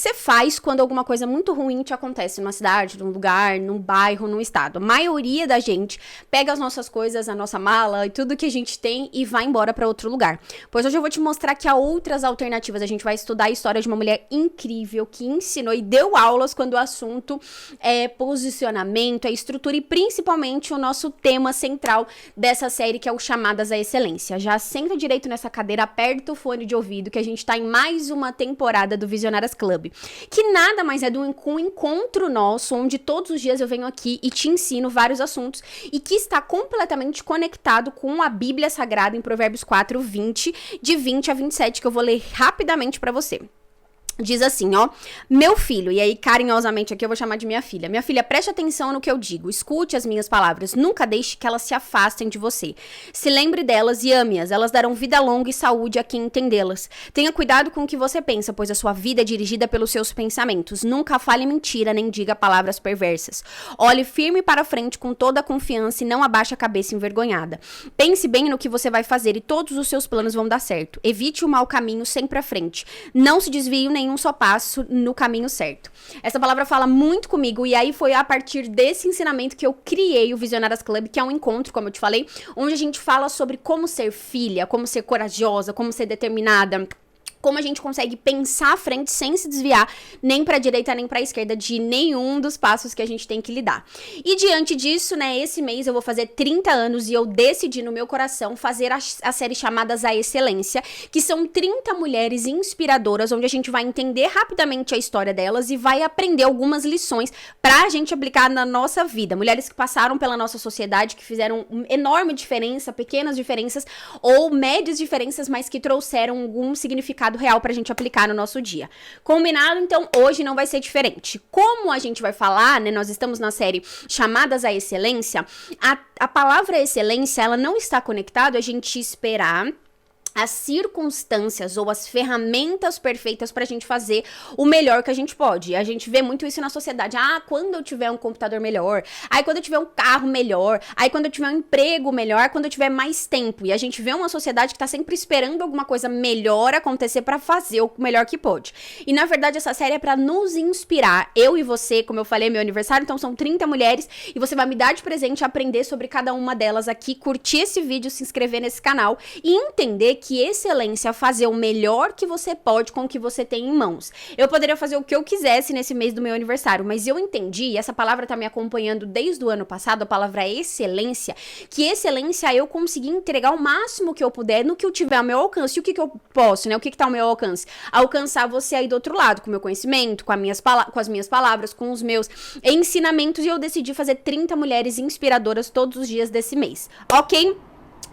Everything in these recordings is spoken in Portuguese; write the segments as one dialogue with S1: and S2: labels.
S1: você faz quando alguma coisa muito ruim te acontece numa cidade, num lugar, num bairro, num estado? A maioria da gente pega as nossas coisas, a nossa mala e tudo que a gente tem e vai embora pra outro lugar. Pois hoje eu vou te mostrar que há outras alternativas. A gente vai estudar a história de uma mulher incrível que ensinou e deu aulas quando o assunto é posicionamento, é estrutura e principalmente o nosso tema central dessa série, que é o Chamadas à Excelência. Já senta direito nessa cadeira, aperta o fone de ouvido, que a gente tá em mais uma temporada do Visionárias Club, que nada mais é do que um encontro nosso, onde todos os dias eu venho aqui e te ensino vários assuntos, e que está completamente conectado com a Bíblia Sagrada em Provérbios 4, 20, de 20 a 27, que eu vou ler rapidamente pra você. Diz assim, ó, meu filho, e aí carinhosamente aqui eu vou chamar de minha filha, preste atenção no que eu digo, escute as minhas palavras, nunca deixe que elas se afastem de você. Se lembre delas e ame-as, elas darão vida longa e saúde a quem entendê-las. Tenha cuidado com o que você pensa, pois a sua vida é dirigida pelos seus pensamentos. Nunca fale mentira, nem diga palavras perversas. Olhe firme para frente com toda a confiança e não abaixe a cabeça envergonhada. Pense bem no que você vai fazer e todos os seus planos vão dar certo. Evite o mau caminho sempre à frente. Não se desvie nenhum só passo no caminho certo. Essa palavra fala muito comigo e aí foi a partir desse ensinamento que eu criei o Visionárias Club, que é um encontro, como eu te falei, onde a gente fala sobre como ser filha, como ser corajosa, como ser determinada, como a gente consegue pensar à frente sem se desviar nem pra direita nem pra esquerda de nenhum dos passos que a gente tem que lidar. E diante disso, né, esse mês eu vou fazer 30 anos e eu decidi no meu coração fazer a série Chamadas à Excelência, que são 30 mulheres inspiradoras, onde a gente vai entender rapidamente a história delas e vai aprender algumas lições pra gente aplicar na nossa vida. Mulheres que passaram pela nossa sociedade, que fizeram enorme diferença, pequenas diferenças ou médias diferenças, mas que trouxeram algum significado real pra gente aplicar no nosso dia. Combinado? Então, hoje não vai ser diferente. Como a gente vai falar, né, nós estamos na série Chamadas à Excelência, a palavra excelência, ela não está conectada a gente esperar as circunstâncias ou as ferramentas perfeitas pra gente fazer o melhor que a gente pode. A gente vê muito isso na sociedade. Ah, quando eu tiver um computador melhor, aí quando eu tiver um carro melhor, aí quando eu tiver um emprego melhor, quando eu tiver mais tempo. E a gente vê uma sociedade que tá sempre esperando alguma coisa melhor acontecer pra fazer o melhor que pode. E na verdade essa série é pra nos inspirar. Eu e você, como eu falei, é meu aniversário, então são 30 mulheres e você vai me dar de presente aprender sobre cada uma delas aqui, curtir esse vídeo, se inscrever nesse canal e entender que excelência é fazer o melhor que você pode com o que você tem em mãos. Eu poderia fazer o que eu quisesse nesse mês do meu aniversário, mas eu entendi, e essa palavra tá me acompanhando desde o ano passado, a palavra excelência, que excelência é eu conseguir entregar o máximo que eu puder no que eu tiver ao meu alcance. E o que eu posso, né? O que tá ao meu alcance? Alcançar você aí do outro lado, com o meu conhecimento, com as minhas palavras, com os meus ensinamentos, e eu decidi fazer 30 mulheres inspiradoras todos os dias desse mês, ok?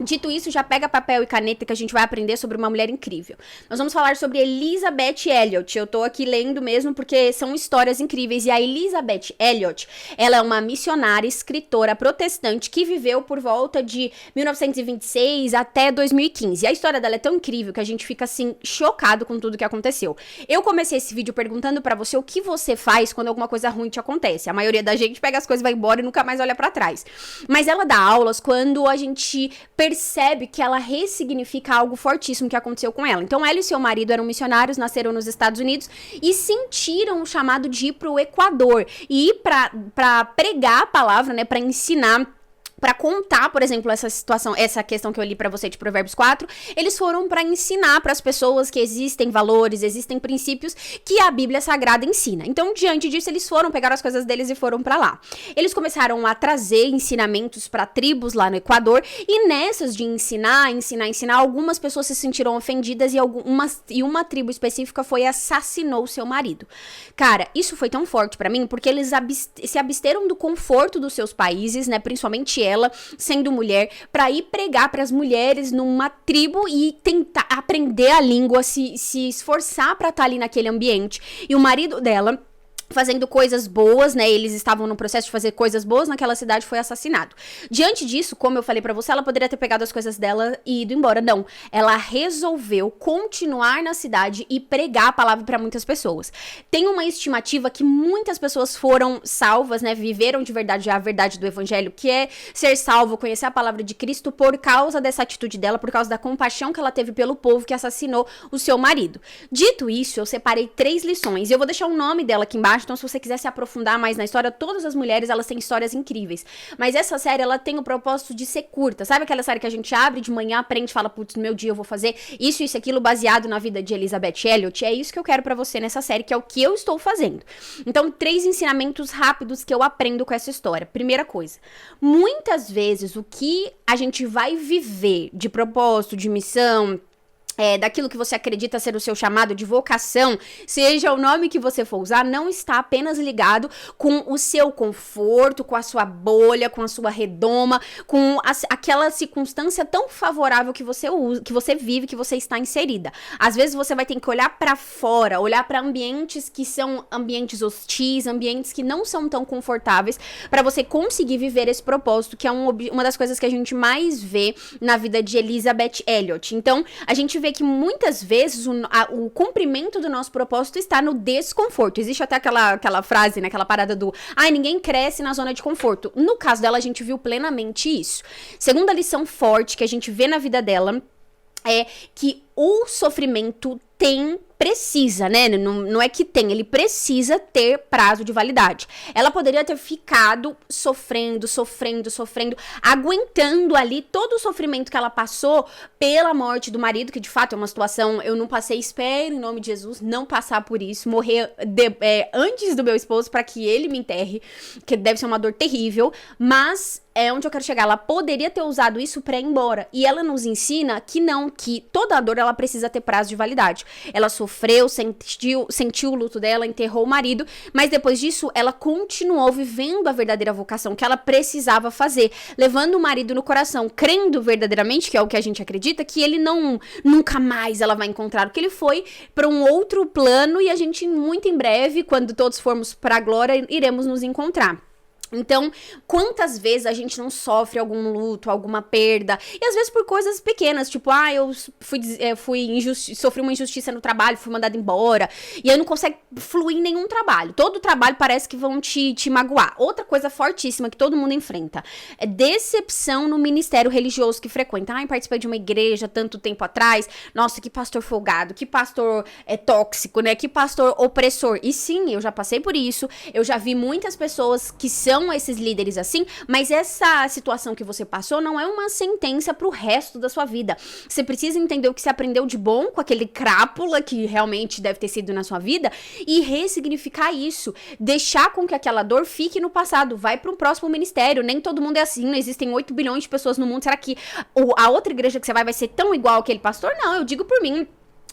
S1: Dito isso, já pega papel e caneta que a gente vai aprender sobre uma mulher incrível. Nós vamos falar sobre Elisabeth Elliot. Eu tô aqui lendo mesmo porque são histórias incríveis. E a Elisabeth Elliot, ela é uma missionária, escritora protestante que viveu por volta de 1926 até 2015. E a história dela é tão incrível que a gente fica assim, chocado com tudo que aconteceu. Eu comecei esse vídeo perguntando pra você o que você faz quando alguma coisa ruim te acontece. A maioria da gente pega as coisas, vai embora e nunca mais olha pra trás. Mas ela dá aulas quando a gente percebe que ela ressignifica algo fortíssimo que aconteceu com ela. Então, ela e seu marido eram missionários, nasceram nos Estados Unidos e sentiram o chamado de ir pro Equador e ir pra pregar a palavra, né, pra ensinar, pra contar, por exemplo, essa situação, essa questão que eu li pra você de Provérbios 4, eles foram pra ensinar pras pessoas que existem valores, existem princípios que a Bíblia Sagrada ensina. Então, diante disso, eles foram, pegaram as coisas deles e foram pra lá. Eles começaram a trazer ensinamentos pra tribos lá no Equador, e nessas de ensinar, algumas pessoas se sentiram ofendidas e uma tribo específica assassinou seu marido. Cara, isso foi tão forte pra mim, porque eles se absteram do conforto dos seus países, né, principalmente ela, sendo mulher, pra ir pregar pras mulheres numa tribo e tentar aprender a língua, se esforçar pra estar ali naquele ambiente. E o marido dela fazendo coisas boas, né, eles estavam no processo de fazer coisas boas naquela cidade, foi assassinado. Diante disso, como eu falei pra você, ela poderia ter pegado as coisas dela e ido embora. Não, ela resolveu continuar na cidade e pregar a palavra pra muitas pessoas. Tem uma estimativa que muitas pessoas foram salvas, né, viveram de verdade a verdade do evangelho, que é ser salvo, conhecer a palavra de Cristo por causa dessa atitude dela, por causa da compaixão que ela teve pelo povo que assassinou o seu marido. Dito isso, eu separei 3 lições, e eu vou deixar o nome dela aqui embaixo. Então, se você quiser se aprofundar mais na história, todas as mulheres, elas têm histórias incríveis. Mas essa série, ela tem o propósito de ser curta. Sabe aquela série que a gente abre de manhã, aprende e fala, putz, no meu dia eu vou fazer isso, aquilo, baseado na vida de Elizabeth Elliot? É isso que eu quero pra você nessa série, que é o que eu estou fazendo. Então, 3 ensinamentos rápidos que eu aprendo com essa história. Primeira coisa, muitas vezes o que a gente vai viver de propósito, de missão, daquilo que você acredita ser o seu chamado, de vocação, seja o nome que você for usar, não está apenas ligado com o seu conforto, com a sua bolha, com a sua redoma, com aquela circunstância tão favorável que você usa, que você vive, que você está inserida. Às vezes você vai ter que olhar para fora, olhar para ambientes que são ambientes hostis, ambientes que não são tão confortáveis, para você conseguir viver esse propósito, que é uma das coisas que a gente mais vê na vida de Elizabeth Elliot. Então, a gente vê que muitas vezes o cumprimento do nosso propósito está no desconforto. Existe até aquela frase, né, aquela parada do ninguém cresce na zona de conforto. No caso dela, a gente viu plenamente isso. Segunda lição forte que a gente vê na vida dela é que o sofrimento precisa, né? Não é que tem, ele precisa ter prazo de validade. Ela poderia ter ficado sofrendo, aguentando ali todo o sofrimento que ela passou pela morte do marido, que de fato é uma situação, eu não passei, espero em nome de Jesus não passar por isso, morrer antes do meu esposo para que ele me enterre, que deve ser uma dor terrível, mas é onde eu quero chegar. Ela poderia ter usado isso pra ir embora. E ela nos ensina que não, que toda a dor ela precisa ter prazo de validade. Ela sofreu, sentiu o luto dela, enterrou o marido, mas depois disso ela continuou vivendo a verdadeira vocação que ela precisava fazer, levando o marido no coração, crendo verdadeiramente, que é o que a gente acredita, que ele nunca mais ela vai encontrar, porque ele foi pra um outro plano e a gente muito em breve, quando todos formos pra glória, iremos nos encontrar. Então, quantas vezes a gente não sofre algum luto, alguma perda, e às vezes por coisas pequenas, tipo, eu sofri uma injustiça no trabalho, fui mandada embora, e aí não consegue fluir em nenhum trabalho. Todo trabalho parece que vão te magoar. Outra coisa fortíssima que todo mundo enfrenta é decepção no ministério religioso que frequenta. Participei de uma igreja tanto tempo atrás, nossa, que pastor folgado, que pastor tóxico, né, que pastor opressor. E sim, eu já passei por isso, eu já vi muitas pessoas que são esses líderes assim, mas essa situação que você passou não é uma sentença pro resto da sua vida. Você precisa entender o que você aprendeu de bom com aquele crápula que realmente deve ter sido na sua vida e ressignificar isso, deixar com que aquela dor fique no passado, vai para um próximo ministério. Nem todo mundo é assim, não existem 8 bilhões de pessoas no mundo. Será que a outra igreja que você vai ser tão igual aquele pastor? Não, eu digo por mim.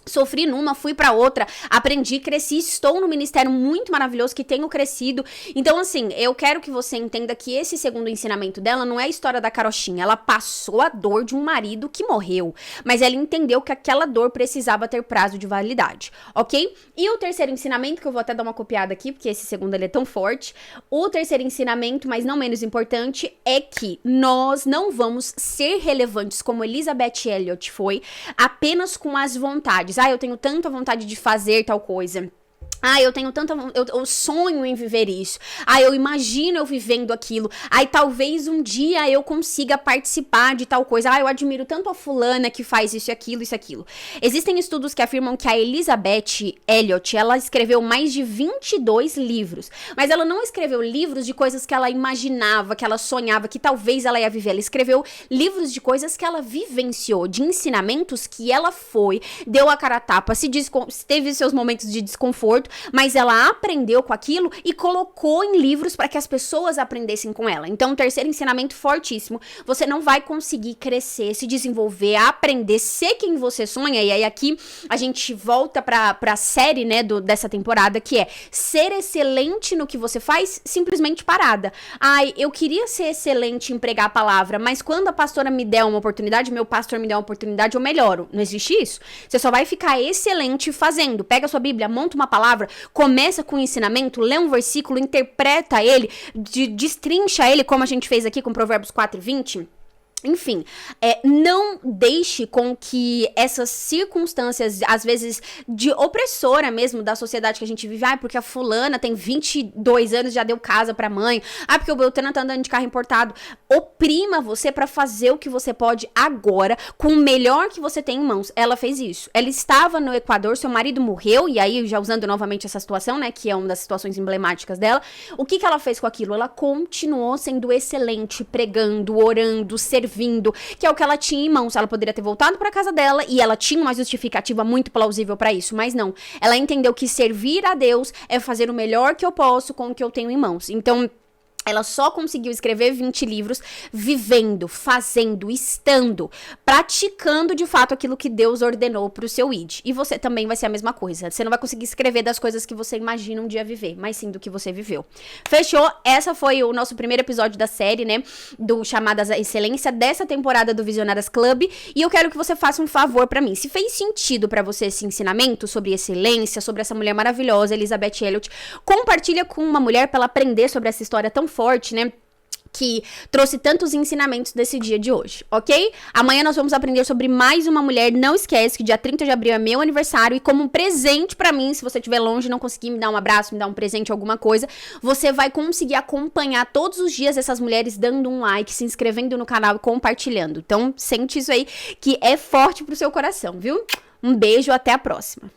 S1: Sofri numa, fui pra outra, aprendi, cresci, estou no ministério muito maravilhoso que tenho crescido. Então, assim, eu quero que você entenda que esse segundo ensinamento dela não é a história da carochinha. Ela passou a dor de um marido que morreu, mas ela entendeu que aquela dor precisava ter prazo de validade, ok? E o terceiro ensinamento, que eu vou até dar uma copiada aqui, porque esse segundo ele é tão forte. O terceiro ensinamento, mas não menos importante, é que nós não vamos ser relevantes como Elizabeth Elliot foi, apenas com as vontades. Eu tenho tanta vontade de fazer tal coisa. Eu tenho eu sonho em viver isso. Eu imagino eu vivendo aquilo. Talvez um dia eu consiga participar de tal coisa. Eu admiro tanto a fulana que faz isso e aquilo, isso e aquilo. Existem estudos que afirmam que a Elizabeth Elliot, ela escreveu mais de 22 livros. Mas ela não escreveu livros de coisas que ela imaginava, que ela sonhava, que talvez ela ia viver. Ela escreveu livros de coisas que ela vivenciou, de ensinamentos que ela deu a cara a tapa, teve seus momentos de desconforto, mas ela aprendeu com aquilo e colocou em livros para que as pessoas aprendessem com ela. Então, o terceiro ensinamento fortíssimo, você não vai conseguir crescer, se desenvolver, aprender, ser quem você sonha, e aí aqui a gente volta pra série, né, dessa temporada, que é ser excelente no que você faz, simplesmente parada. Eu queria ser excelente em pregar a palavra, mas quando a pastora me der uma oportunidade, meu pastor me der uma oportunidade, eu melhoro. Não existe isso. Você só vai ficar excelente fazendo. Pega a sua Bíblia, monta uma palavra, palavra, começa com o ensinamento, lê um versículo, interpreta ele, destrincha ele, como a gente fez aqui com Provérbios 4:20. Enfim, não deixe com que essas circunstâncias, às vezes, de opressora mesmo da sociedade que a gente vive, porque a fulana tem 22 anos, já deu casa pra mãe, porque o Beltrano tá andando de carro importado, oprima você pra fazer o que você pode agora, com o melhor que você tem em mãos. Ela fez isso. Ela estava no Equador, seu marido morreu, e aí, já usando novamente essa situação, né, que é uma das situações emblemáticas dela, o que ela fez com aquilo? Ela continuou sendo excelente, pregando, orando, servindo, que é o que ela tinha em mãos. Ela poderia ter voltado para casa dela e ela tinha uma justificativa muito plausível para isso, mas não. Ela entendeu que servir a Deus é fazer o melhor que eu posso com o que eu tenho em mãos. Então, ela só conseguiu escrever 20 livros vivendo, fazendo, estando, praticando de fato aquilo que Deus ordenou pro seu id. E você também vai ser a mesma coisa. Você não vai conseguir escrever das coisas que você imagina um dia viver, mas sim do que você viveu. Fechou? Essa foi o nosso primeiro episódio da série, né? Do Chamadas à Excelência, dessa temporada do Visionárias Club. E eu quero que você faça um favor pra mim. Se fez sentido pra você esse ensinamento sobre excelência, sobre essa mulher maravilhosa, Elisabeth Elliot, compartilha com uma mulher pra ela aprender sobre essa história tão forte, né? Que trouxe tantos ensinamentos desse dia de hoje, ok? Amanhã nós vamos aprender sobre mais uma mulher. Não esquece que dia 30 de abril é meu aniversário e como um presente pra mim, se você estiver longe e não conseguir me dar um abraço, me dar um presente, alguma coisa, você vai conseguir acompanhar todos os dias essas mulheres dando um like, se inscrevendo no canal e compartilhando. Então, sente isso aí que é forte pro seu coração, viu? Um beijo, até a próxima.